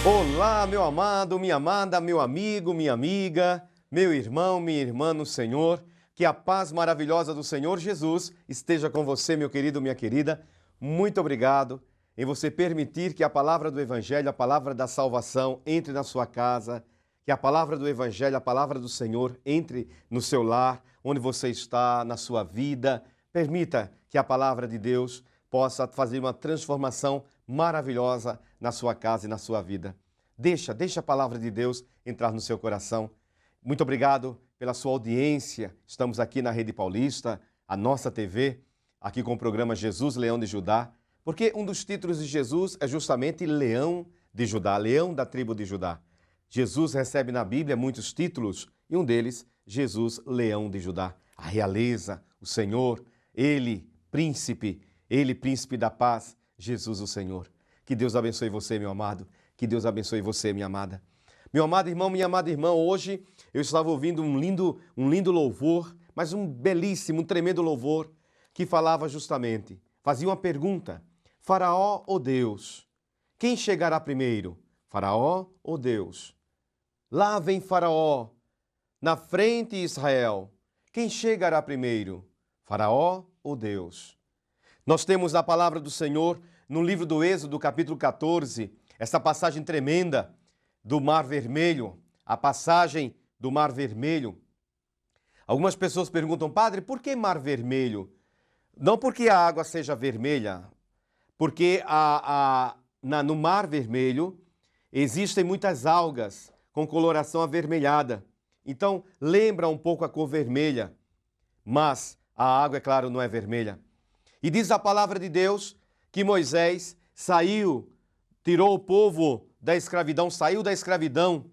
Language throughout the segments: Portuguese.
Olá, meu amado, minha amada, meu amigo, minha amiga, meu irmão, minha irmã no Senhor. Que a paz maravilhosa do Senhor Jesus esteja com você, meu querido, minha querida. Muito obrigado em você permitir que a palavra do Evangelho, a palavra da salvação entre na sua casa, que a palavra do Evangelho, a palavra do Senhor entre no seu lar, onde você está, na sua vida. Permita que a palavra de Deus possa fazer uma transformação maravilhosa na sua casa e na sua vida. Deixa a palavra de Deus entrar no seu coração. Muito obrigado pela sua audiência. Estamos aqui na Rede Paulista, a nossa TV, aqui com o programa Jesus, Leão de Judá, porque um dos títulos de Jesus é justamente Leão de Judá, Leão da tribo de Judá. Jesus recebe na Bíblia muitos títulos e um deles, Jesus, Leão de Judá. A realeza, o Senhor, Ele, príncipe da paz, Jesus o Senhor. Que Deus abençoe você, meu amado. Que Deus abençoe você, minha amada. Meu amado irmão, minha amada irmã, hoje eu estava ouvindo um lindo louvor, mas um belíssimo, um tremendo louvor, que falava justamente, fazia uma pergunta: Faraó ou Deus? Quem chegará primeiro? Faraó ou Deus? Lá vem Faraó, na frente Israel. Quem chegará primeiro? Faraó ou Deus? Nós temos a palavra do Senhor no livro do Êxodo, capítulo 14, essa passagem tremenda do Mar Vermelho, a passagem do Mar Vermelho. Algumas pessoas perguntam, padre, por que Mar Vermelho? Não porque a água seja vermelha, porque no Mar Vermelho existem muitas algas com coloração avermelhada. Então, lembra um pouco a cor vermelha, mas a água, é claro, não é vermelha. E diz a palavra de Deus que Moisés tirou o povo da escravidão, saiu da escravidão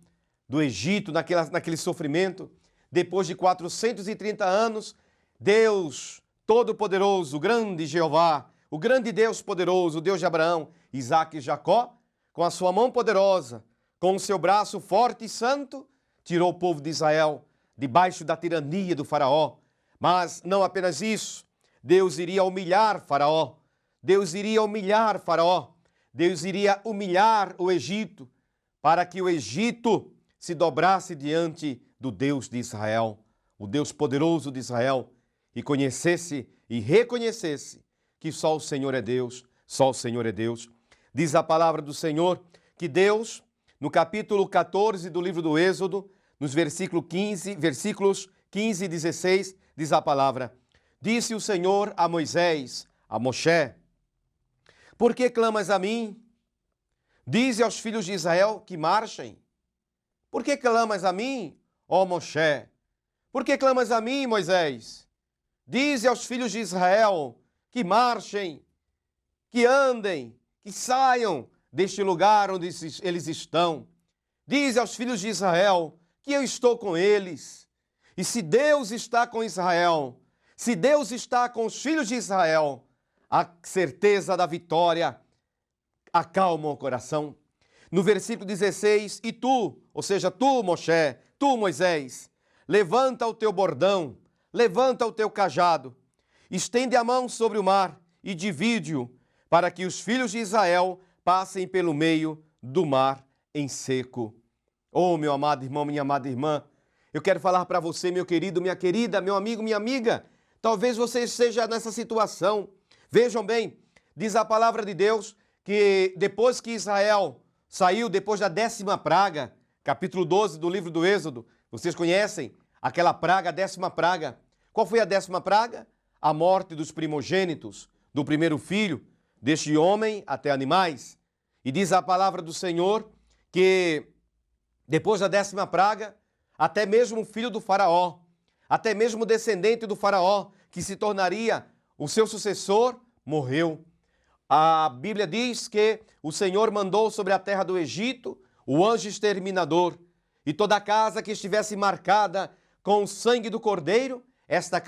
do Egito, naquele sofrimento. Depois de 430 anos, Deus Todo-Poderoso, o grande Jeová, o grande Deus poderoso, o Deus de Abraão, Isaque e Jacó, com a sua mão poderosa, com o seu braço forte e santo, tirou o povo de Israel debaixo da tirania do faraó. Mas não apenas isso, Deus iria humilhar Faraó, Deus iria humilhar Faraó, Deus iria humilhar o Egito, para que o Egito se dobrasse diante do Deus de Israel, o Deus poderoso de Israel, e conhecesse e reconhecesse que só o Senhor é Deus, só o Senhor é Deus. Diz a palavra do Senhor que Deus, no capítulo 14 do livro do Êxodo, nos versículos 15 e 16, diz a palavra: Disse o Senhor a Moisés, a Moshe, por que clamas a mim? Dize aos filhos de Israel que marchem. Por que clamas a mim, ó Moshe? Por que clamas a mim, Moisés? Dize aos filhos de Israel que marchem, que andem, que saiam deste lugar onde eles estão. Dize aos filhos de Israel que eu estou com eles. E se Deus está com Israel, se Deus está com os filhos de Israel, a certeza da vitória acalma o coração. No versículo 16, e tu, ou seja, tu, Moshe, tu, Moisés, levanta o teu bordão, levanta o teu cajado, estende a mão sobre o mar e divide-o, para que os filhos de Israel passem pelo meio do mar em seco. Oh, meu amado irmão, minha amada irmã, eu quero falar para você, meu querido, minha querida, meu amigo, minha amiga, talvez você esteja nessa situação. Vejam bem, diz a palavra de Deus que depois que Israel saiu, depois da 10ª praga, capítulo 12 do livro do Êxodo, vocês conhecem aquela praga, a 10ª praga. Qual foi a 10ª praga? A morte dos primogênitos, do primeiro filho, desde homem até animais. E diz a palavra do Senhor que depois da 10ª praga, até mesmo o filho do faraó, até mesmo o descendente do faraó, que se tornaria o seu sucessor, morreu. A Bíblia diz que o Senhor mandou sobre a terra do Egito o anjo exterminador, e toda casa que estivesse marcada com o sangue do cordeiro, essa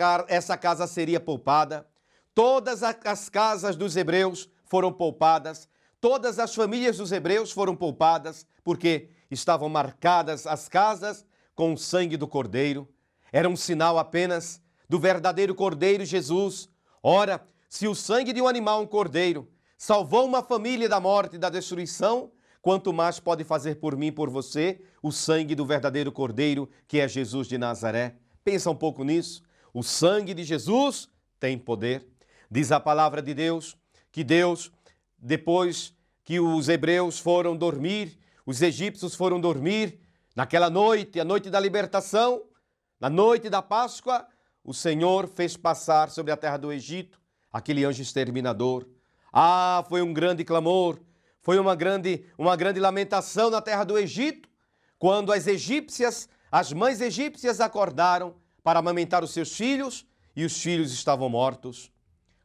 casa seria poupada. Todas as casas dos hebreus foram poupadas, todas as famílias dos hebreus foram poupadas, porque estavam marcadas as casas com o sangue do cordeiro. Era um sinal apenas do verdadeiro cordeiro Jesus. Ora, se o sangue de um animal, um cordeiro, salvou uma família da morte e da destruição, quanto mais pode fazer por mim e por você o sangue do verdadeiro Cordeiro, que é Jesus de Nazaré. Pensa um pouco nisso. O sangue de Jesus tem poder. Diz a palavra de Deus que Deus, depois que os hebreus foram dormir, os egípcios foram dormir, naquela noite, a noite da libertação, na noite da Páscoa, o Senhor fez passar sobre a terra do Egito aquele anjo exterminador. Ah, foi um grande clamor, foi uma grande lamentação na terra do Egito, quando as mães egípcias acordaram para amamentar os seus filhos e os filhos estavam mortos.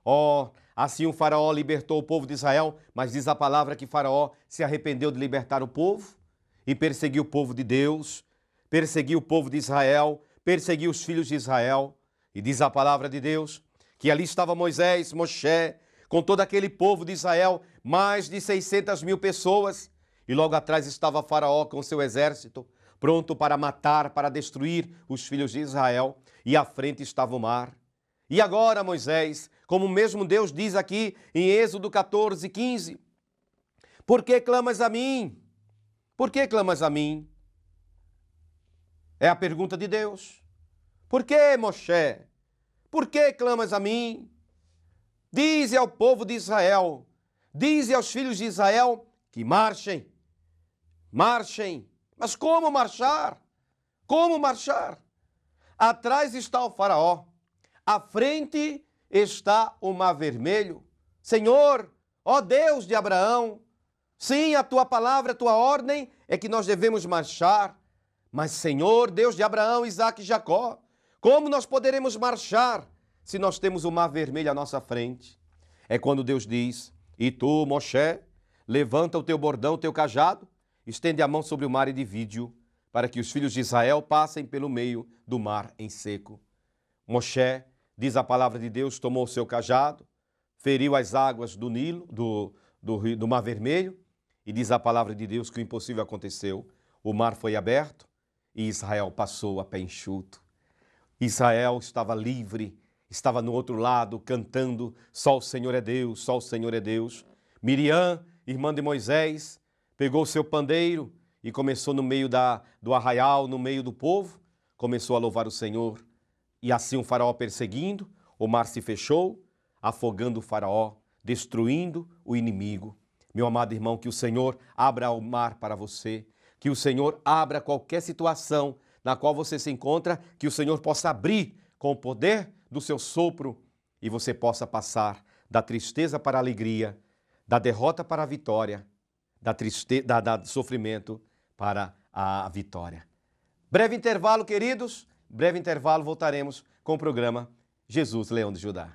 Oh, assim o faraó libertou o povo de Israel, mas diz a palavra que faraó se arrependeu de libertar o povo e perseguiu o povo de Deus, perseguiu o povo de Israel, perseguiu os filhos de Israel. E diz a palavra de Deus que ali estava Moisés, Moshe, com todo aquele povo de Israel, mais de 600 mil pessoas. E logo atrás estava Faraó com seu exército, pronto para matar, para destruir os filhos de Israel. E à frente estava o mar. E agora, Moisés, como mesmo Deus diz aqui em Êxodo 14, 15, por que clamas a mim? Por que clamas a mim? É a pergunta de Deus. Por que, Moshe? Por que clamas a mim? Dize ao povo de Israel, dize aos filhos de Israel que marchem. Marchem. Mas como marchar? Como marchar? Atrás está o faraó. À frente está o mar vermelho. Senhor, ó Deus de Abraão, sim, a tua palavra, a tua ordem é que nós devemos marchar. Mas, Senhor, Deus de Abraão, Isaque e Jacó, como nós poderemos marchar se nós temos o mar vermelho à nossa frente? É quando Deus diz, e tu, Moshe, levanta o teu bordão, o teu cajado, estende a mão sobre o mar e divide-o, para que os filhos de Israel passem pelo meio do mar em seco. Moshe, diz a palavra de Deus, tomou o seu cajado, feriu as águas do Nilo, do Mar Vermelho, e diz a palavra de Deus que o impossível aconteceu. O mar foi aberto e Israel passou a pé enxuto. Israel estava livre, estava no outro lado cantando, só o Senhor é Deus, só o Senhor é Deus. Miriam, irmã de Moisés, pegou o seu pandeiro e começou no meio do arraial, no meio do povo, começou a louvar o Senhor. E assim o faraó perseguindo, o mar se fechou, afogando o faraó, destruindo o inimigo. Meu amado irmão, que o Senhor abra o mar para você, que o Senhor abra qualquer situação na qual você se encontra, que o Senhor possa abrir com o poder do seu sopro e você possa passar da tristeza para a alegria, da derrota para a vitória, do sofrimento para a vitória. Breve intervalo, queridos. Breve intervalo, voltaremos com o programa Jesus, Leão de Judá.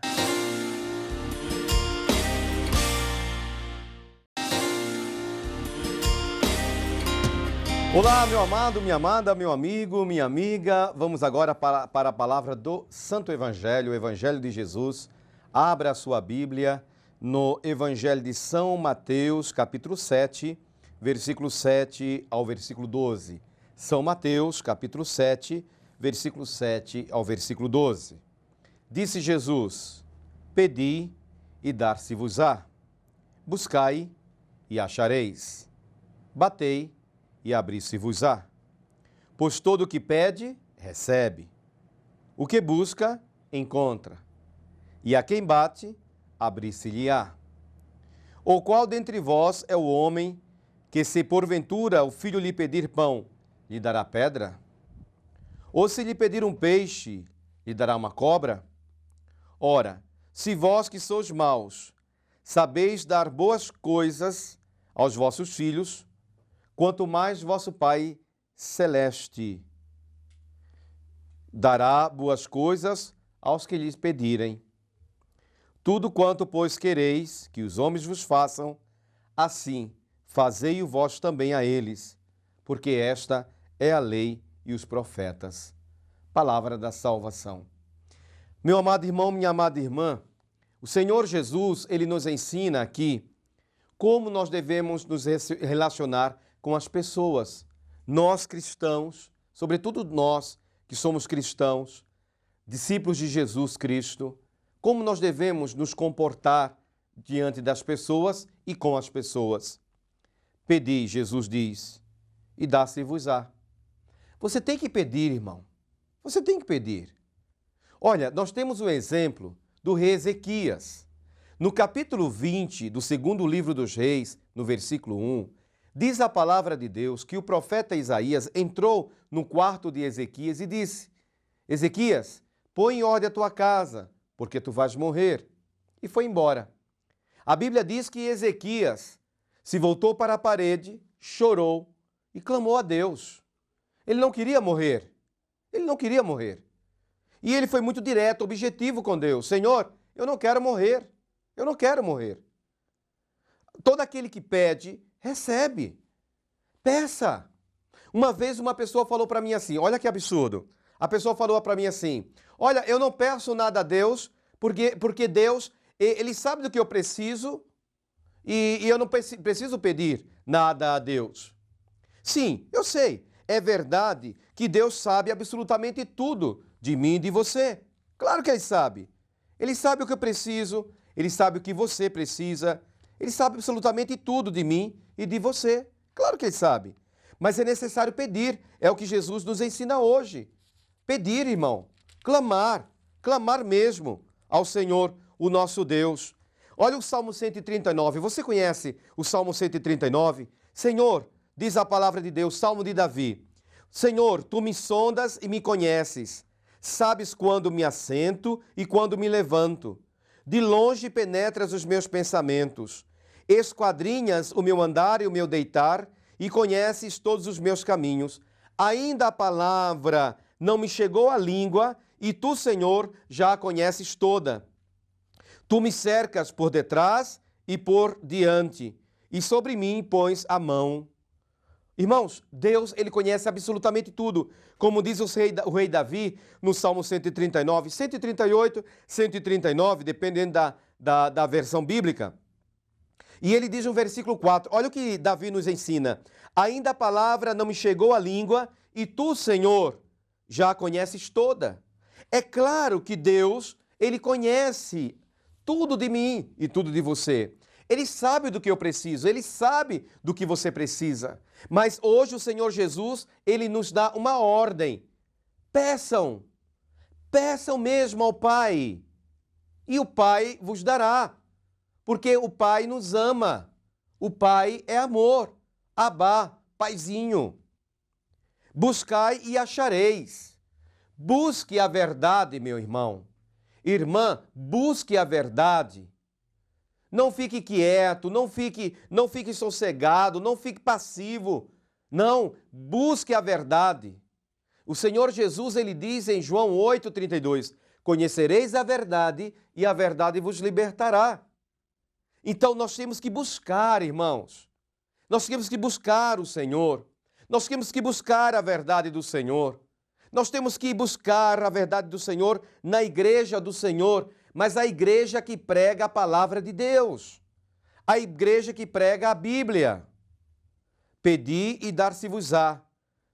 Olá, meu amado, minha amada, meu amigo, minha amiga. Vamos agora para a palavra do Santo Evangelho, o Evangelho de Jesus. Abra a sua Bíblia no Evangelho de São Mateus, capítulo 7, versículo 7 ao versículo 12. São Mateus, capítulo 7, versículo 7 ao versículo 12. Disse Jesus, pedi e dar-se-vos-á, buscai e achareis, batei e abrir-se-vos-á. Pois todo o que pede, recebe. O que busca, encontra. E a quem bate, abrir-se-lhe-á. Ou qual dentre vós é o homem que, se porventura o filho lhe pedir pão, lhe dará pedra? Ou se lhe pedir um peixe, lhe dará uma cobra? Ora, se vós que sois maus, sabeis dar boas coisas aos vossos filhos, quanto mais vosso Pai Celeste dará boas coisas aos que lhes pedirem. Tudo quanto, pois, quereis que os homens vos façam, assim fazei-o vós também a eles, porque esta é a lei e os profetas. Palavra da salvação. Meu amado irmão, minha amada irmã, o Senhor Jesus, ele nos ensina aqui como nós devemos nos relacionar com as pessoas. Nós cristãos, sobretudo nós que somos cristãos, discípulos de Jesus Cristo, como nós devemos nos comportar diante das pessoas e com as pessoas. Pedi, Jesus diz, e dá-se-vos-á. Você tem que pedir, irmão. Você tem que pedir. Olha, nós temos um exemplo do rei Ezequias. No capítulo 20 do segundo livro dos Reis, no versículo 1, diz a palavra de Deus que o profeta Isaías entrou no quarto de Ezequias e disse: Ezequias, põe em ordem a tua casa, porque tu vais morrer. E foi embora. A Bíblia diz que Ezequias se voltou para a parede, chorou e clamou a Deus. Ele não queria morrer. Ele não queria morrer. E ele foi muito direto, objetivo com Deus. Senhor, eu não quero morrer. Eu não quero morrer. Todo aquele que pede, recebe. Peça. Uma vez uma pessoa falou para mim assim, olha que absurdo. A pessoa falou para mim assim, olha, eu não peço nada a Deus, porque Deus, Ele sabe do que eu preciso e eu não preciso pedir nada a Deus. Sim, eu sei. É verdade que Deus sabe absolutamente tudo de mim e de você. Claro que Ele sabe. Ele sabe o que eu preciso, Ele sabe o que você precisa, Ele sabe absolutamente tudo de mim e de você. Claro que Ele sabe. Mas é necessário pedir, é o que Jesus nos ensina hoje. Pedir, irmão, clamar mesmo ao Senhor, o nosso Deus. Olha o Salmo 139, você conhece o Salmo 139? Senhor, diz a palavra de Deus, Salmo de Davi, Senhor, tu me sondas e me conheces, sabes quando me assento e quando me levanto. De longe penetras os meus pensamentos, esquadrinhas o meu andar e o meu deitar e conheces todos os meus caminhos. Ainda a palavra não me chegou à língua e tu, Senhor, já a conheces toda. Tu me cercas por detrás e por diante, e sobre mim pões a mão. Irmãos, Deus, Ele conhece absolutamente tudo. Como diz o rei Davi no Salmo 139, 138, 139, dependendo da versão bíblica. E ele diz no versículo 4, olha o que Davi nos ensina. Ainda a palavra não me chegou à língua, e tu, Senhor, já a conheces toda. É claro que Deus, Ele conhece tudo de mim e tudo de você. Ele sabe do que eu preciso, Ele sabe do que você precisa. Mas hoje o Senhor Jesus, Ele nos dá uma ordem. Peçam, peçam mesmo ao Pai, e o Pai vos dará, porque o Pai nos ama. O Pai é amor. Abá, Paizinho. Buscai e achareis. Busque a verdade, meu irmão. Irmã, busque a verdade. Não fique quieto, não fique sossegado, não fique passivo. Não, busque a verdade. O Senhor Jesus, Ele diz em João 8,32, conhecereis a verdade e a verdade vos libertará. Então nós temos que buscar, irmãos. Nós temos que buscar o Senhor. Nós temos que buscar a verdade do Senhor. Nós temos que buscar a verdade do Senhor na igreja do Senhor, mas a igreja que prega a palavra de Deus. A igreja que prega a Bíblia. Pedi e dar-se-vos-á.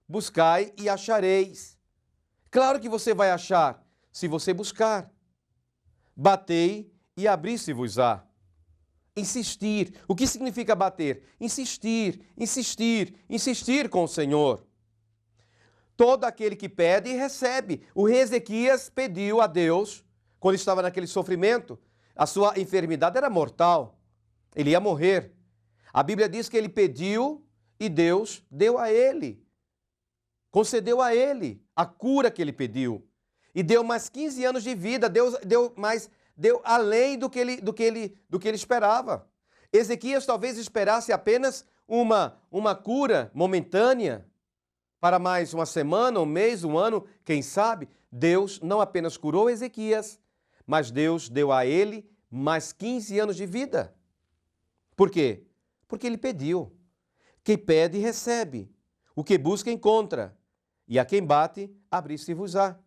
Buscai e achareis. Claro que você vai achar, se você buscar. Batei e abri-se-vos-á. Insistir. O que significa bater? Insistir, insistir, insistir com o Senhor. Todo aquele que pede, recebe. O rei Ezequias pediu a Deus, quando estava naquele sofrimento, a sua enfermidade era mortal. Ele ia morrer. A Bíblia diz que ele pediu e Deus deu a ele. Concedeu a ele a cura que ele pediu. E deu mais 15 anos de vida. Deus deu além do que ele esperava. Ezequias talvez esperasse apenas uma cura momentânea para mais uma semana, um mês, um ano, quem sabe. Deus não apenas curou Ezequias, mas Deus deu a ele mais 15 anos de vida. Por quê? Porque ele pediu. Quem pede, recebe. O que busca, encontra. E a quem bate, abrir-se-vos-á.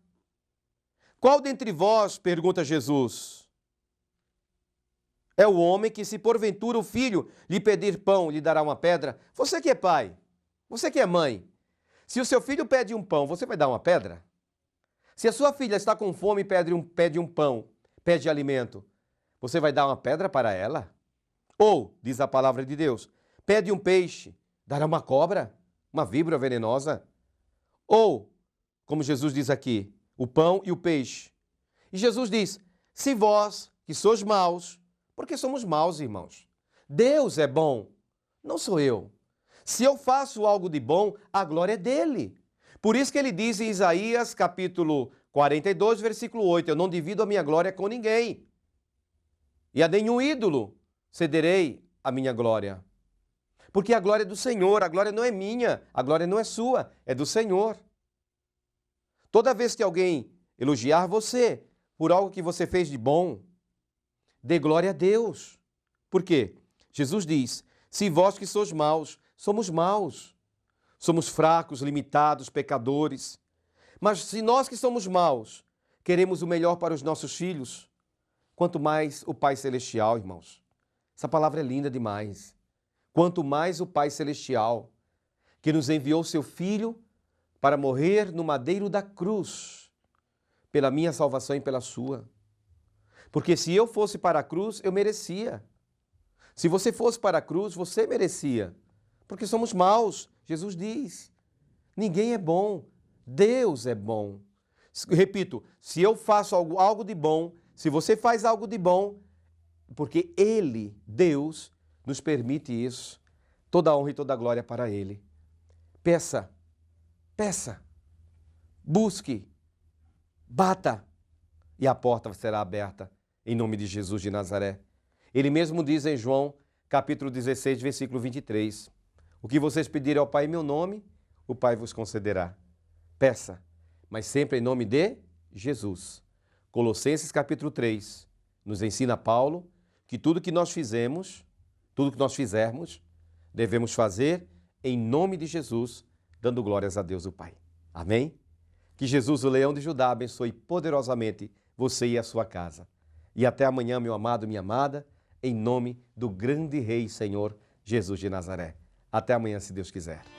Qual dentre vós, pergunta Jesus, é o homem que, se porventura o filho lhe pedir pão, lhe dará uma pedra? Você que é pai, você que é mãe, se o seu filho pede um pão, você vai dar uma pedra? Se a sua filha está com fome e pede um pão, pede alimento, você vai dar uma pedra para ela? Ou, diz a palavra de Deus, Pede um peixe, dará uma cobra, uma víbora venenosa? Ou, como Jesus diz aqui, o pão e o peixe. E Jesus diz, se vós, que sois maus, porque somos maus, irmãos. Deus é bom, não sou eu. Se eu faço algo de bom, a glória é dele. Por isso que ele diz em Isaías, capítulo 42, versículo 8, eu não divido a minha glória com ninguém. E a nenhum ídolo cederei a minha glória. Porque a glória é do Senhor, a glória não é minha, a glória não é sua, é do Senhor. Toda vez que alguém elogiar você por algo que você fez de bom, dê glória a Deus. Por quê? Jesus diz, se vós que sois maus, somos maus. Somos fracos, limitados, pecadores. Mas se nós que somos maus, queremos o melhor para os nossos filhos, quanto mais o Pai Celestial, irmãos. Essa palavra é linda demais. Quanto mais o Pai Celestial, que nos enviou seu Filho para morrer no madeiro da cruz, pela minha salvação e pela sua. Porque se eu fosse para a cruz, eu merecia. Se você fosse para a cruz, você merecia. Porque somos maus, Jesus diz. Ninguém é bom, Deus é bom. Repito, se eu faço algo de bom, se você faz algo de bom, porque Ele, Deus, nos permite isso. Toda a honra e toda a glória para Ele. Peça, busque, bata e a porta será aberta em nome de Jesus de Nazaré. Ele mesmo diz em João, capítulo 16, versículo 23, o que vocês pedirem ao Pai em meu nome, o Pai vos concederá. Peça, mas sempre em nome de Jesus. Colossenses capítulo 3 nos ensina Paulo que tudo que nós fizermos, devemos fazer em nome de Jesus, dando glórias a Deus o Pai. Amém? Que Jesus, o leão de Judá, abençoe poderosamente você e a sua casa. E até amanhã, meu amado, minha amada, em nome do grande Rei e Senhor Jesus de Nazaré. Até amanhã, se Deus quiser.